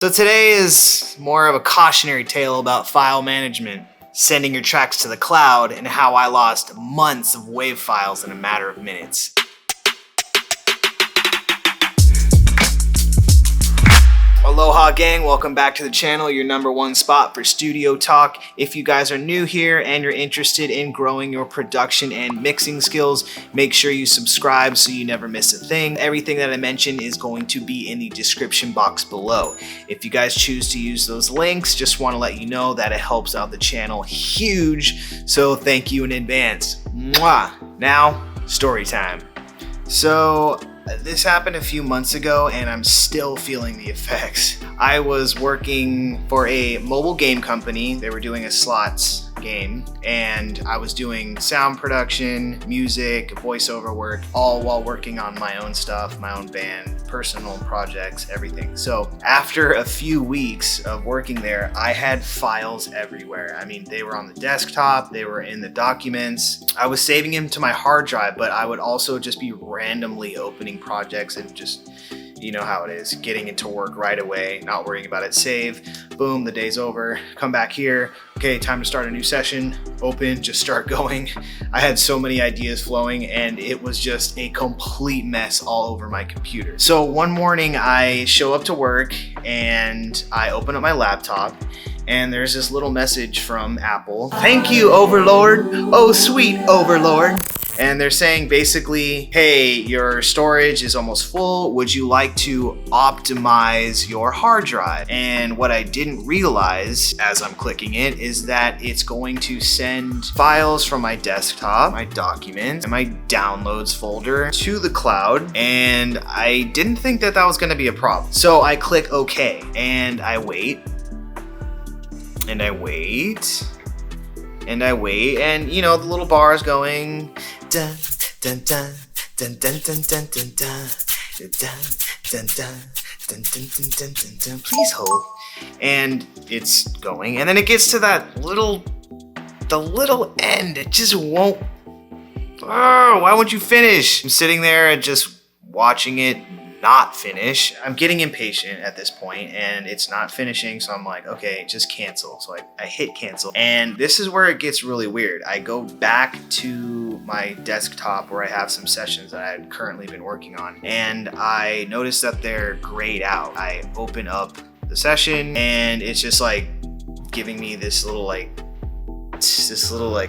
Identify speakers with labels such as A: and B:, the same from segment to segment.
A: So today is more of a cautionary tale about file management, sending your tracks to the cloud, and how I lost months of WAV files in a matter of minutes. Aloha gang, welcome back to the channel, your #1 spot for studio talk. If you guys are new here and you're interested in growing your production and mixing skills, make sure you subscribe so you never miss a thing. Everything that I mention is going to be in the description box below. If you guys choose to use those links, just want to let you know that it helps out the channel huge, so thank you in advance. Mwah! Now, story time. So, this happened a few months ago and I'm still feeling the effects. I was working for a mobile game company. They were doing a slots game and I was doing sound production, music, voiceover work, all while working on my own stuff, my own band, personal projects, everything. So after a few weeks of working there, I had files everywhere. I mean, they were on the desktop, they were in the documents. I was saving them to my hard drive, but I would also just be randomly opening projects and just, you know how it is, getting into work right away, not worrying about it. Save, boom, the day's over, come back here, okay, time to start a new session, open, just start going. I had so many ideas flowing and it was just a complete mess all over my computer. So one morning I show up to work and I open up my laptop and there's this little message from Apple. Thank you, Overlord. Oh, sweet Overlord. And they're saying basically, hey, your storage is almost full. Would you like to optimize your hard drive? And what I didn't realize as I'm clicking it is that it's going to send files from my desktop, my documents, and my downloads folder to the cloud. And I didn't think that that was gonna be a problem. So I click OK and I wait. And I wait. And I wait, and you know, the little bar is going dun dun dun dun dun dun dun dun dun dun dun dun dun dun dun dun dun. Please hold. And it's going, and then it gets to that the little end. It just won't. Oh, why won't you finish? I'm sitting there and just watching it not finish. I'm getting impatient at this point and it's not finishing, so I'm like, okay, just cancel. So I hit cancel, and this is where it gets really weird. I go back to my desktop where I have some sessions that I had currently been working on, and I notice that they're grayed out. I open up the session and it's just like giving me this little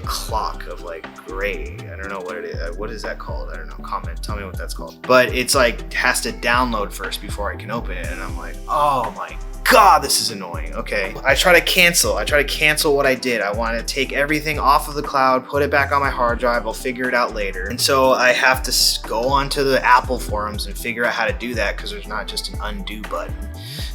A: clock of like gray. I don't know what it is. What is that called? I don't know. Comment. Tell me what that's called. But it's like has to download first before I can open it. And I'm like, oh my God, this is annoying. Okay. I try to cancel what I did. I want to take everything off of the cloud, put it back on my hard drive. I'll figure it out later. And so I have to go onto the Apple forums and figure out how to do that because there's not just an undo button.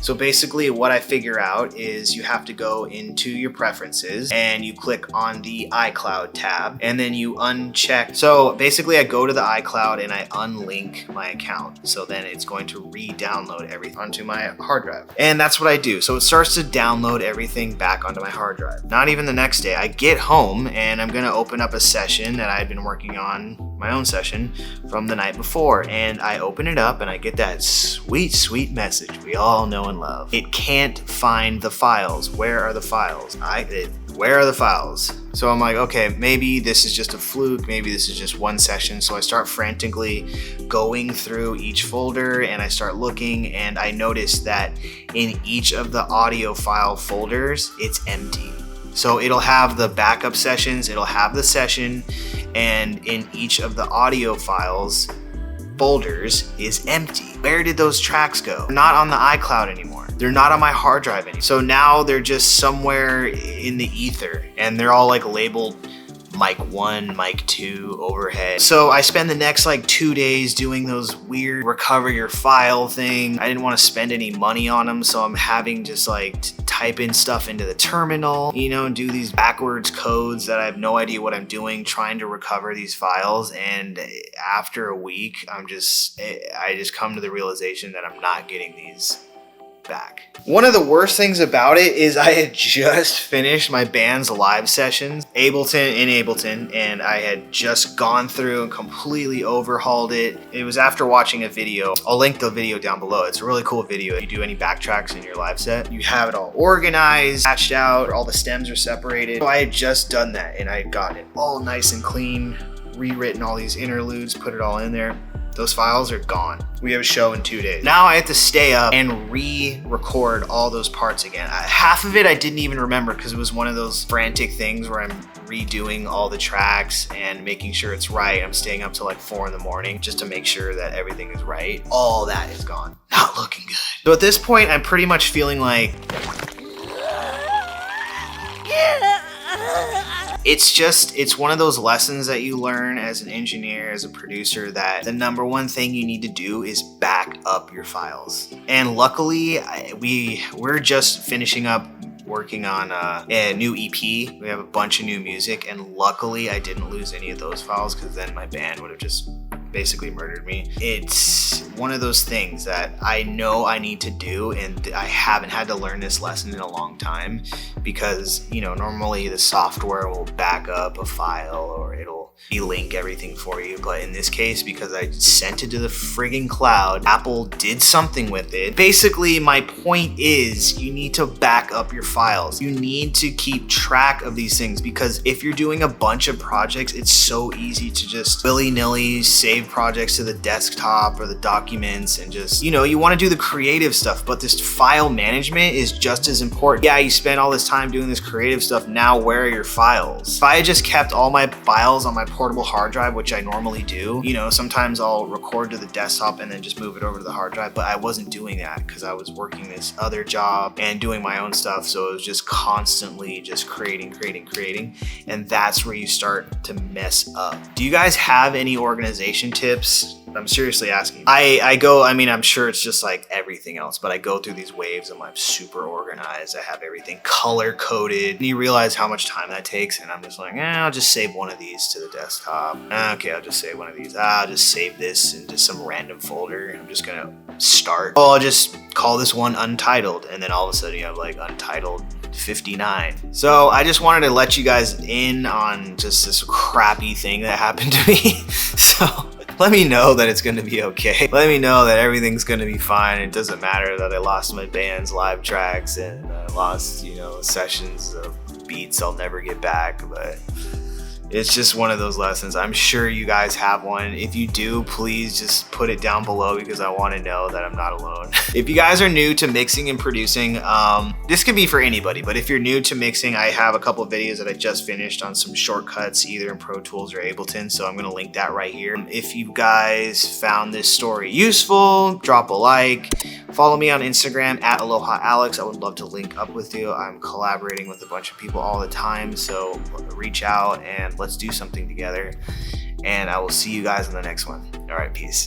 A: So basically what I figure out is you have to go into your preferences and you click on the iCloud tab and then you uncheck. So basically I go to the iCloud and I unlink my account. So then it's going to re-download everything onto my hard drive. And that's what I do. So it starts to download everything back onto my hard drive. Not even the next day. I get home and I'm gonna open up a session that I had been working on, my own session from the night before. And I open it up and I get that sweet, sweet message we all know and love. It can't find the files. Where are the files? Where are the files? So I'm like, okay, maybe this is just a fluke. Maybe this is just one session. So I start frantically going through each folder and I start looking, and I notice that in each of the audio file folders, it's empty. So it'll have the backup sessions, it'll have the session, and in each of the audio files folders is empty. Where did those tracks go? They're not on the iCloud anymore. They're not on my hard drive anymore. So now they're just somewhere in the ether and they're all like labeled mic 1, mic 2, overhead. So I spend the next like 2 days doing those weird recover your file thing. I didn't want to spend any money on them, so I'm having just like type in stuff into the terminal, you know, and do these backwards codes that I have no idea what I'm doing, trying to recover these files. And after a week, I just come to the realization that I'm not getting these back. One of the worst things about it is I had just finished my band's live sessions, in Ableton, and I had just gone through and completely overhauled it. It was after watching a video. I'll link the video down below. It's a really cool video. If you do any backtracks in your live set, you have it all organized, patched out, all the stems are separated. So I had just done that and I had gotten it all nice and clean, rewritten all these interludes, put it all in there. Those files are gone. We have a show in 2 days. Now I have to stay up and re-record all those parts again. Half of it I didn't even remember because it was one of those frantic things where I'm redoing all the tracks and making sure it's right. I'm staying up till like 4 in the morning just to make sure that everything is right. All that is gone. Not looking good. So at this point, I'm pretty much feeling like it's one of those lessons that you learn as an engineer, as a producer, that the number one thing you need to do is back up your files. And luckily, we're just finishing up working on a new EP. We have a bunch of new music, and luckily I didn't lose any of those files because then my band would have just basically murdered me. It's one of those things that I know I need to do, and I haven't had to learn this lesson in a long time because, you know, normally the software will back up a file or it'll link everything for you. But in this case, because I sent it to the friggin' cloud, Apple did something with it. Basically, my point is you need to back up your files. You need to keep track of these things because if you're doing a bunch of projects, it's so easy to just willy-nilly save projects to the desktop or the documents and just, you know, you want to do the creative stuff, but this file management is just as important. Yeah, you spend all this time doing this creative stuff. Now, where are your files? If I had just kept all my files on my portable hard drive, which I normally do, you know, sometimes I'll record to the desktop and then just move it over to the hard drive, but I wasn't doing that because I was working this other job and doing my own stuff. So it was just constantly just creating. And that's where you start to mess up. Do you guys have any organization tips? I'm seriously asking. I'm sure it's just like everything else, but I go through these waves and I'm super organized. I have everything color coded. And you realize how much time that takes. And I'm just like, I'll just save one of these to the desktop. Okay, I'll just save one of these. I'll just save this into some random folder. I'm just gonna start. Oh, I'll just call this one Untitled. And then all of a sudden you have like Untitled 59. So I just wanted to let you guys in on just this crappy thing that happened to me. So let me know that it's going to be okay. Let me know that everything's going to be fine. It doesn't matter that I lost my band's live tracks and I lost, you know, sessions of beats I'll never get back, but it's just one of those lessons. I'm sure you guys have one. If you do, please just put it down below because I want to know that I'm not alone. If you guys are new to mixing and producing, this could be for anybody, but if you're new to mixing, I have a couple of videos that I just finished on some shortcuts, either in Pro Tools or Ableton, so I'm going to link that right here. If you guys found this story useful, drop a like. Follow me on Instagram at Aloha Alex. I would love to link up with you. I'm collaborating with a bunch of people all the time, so reach out and let's do something together. And I will see you guys in the next one. All right, peace.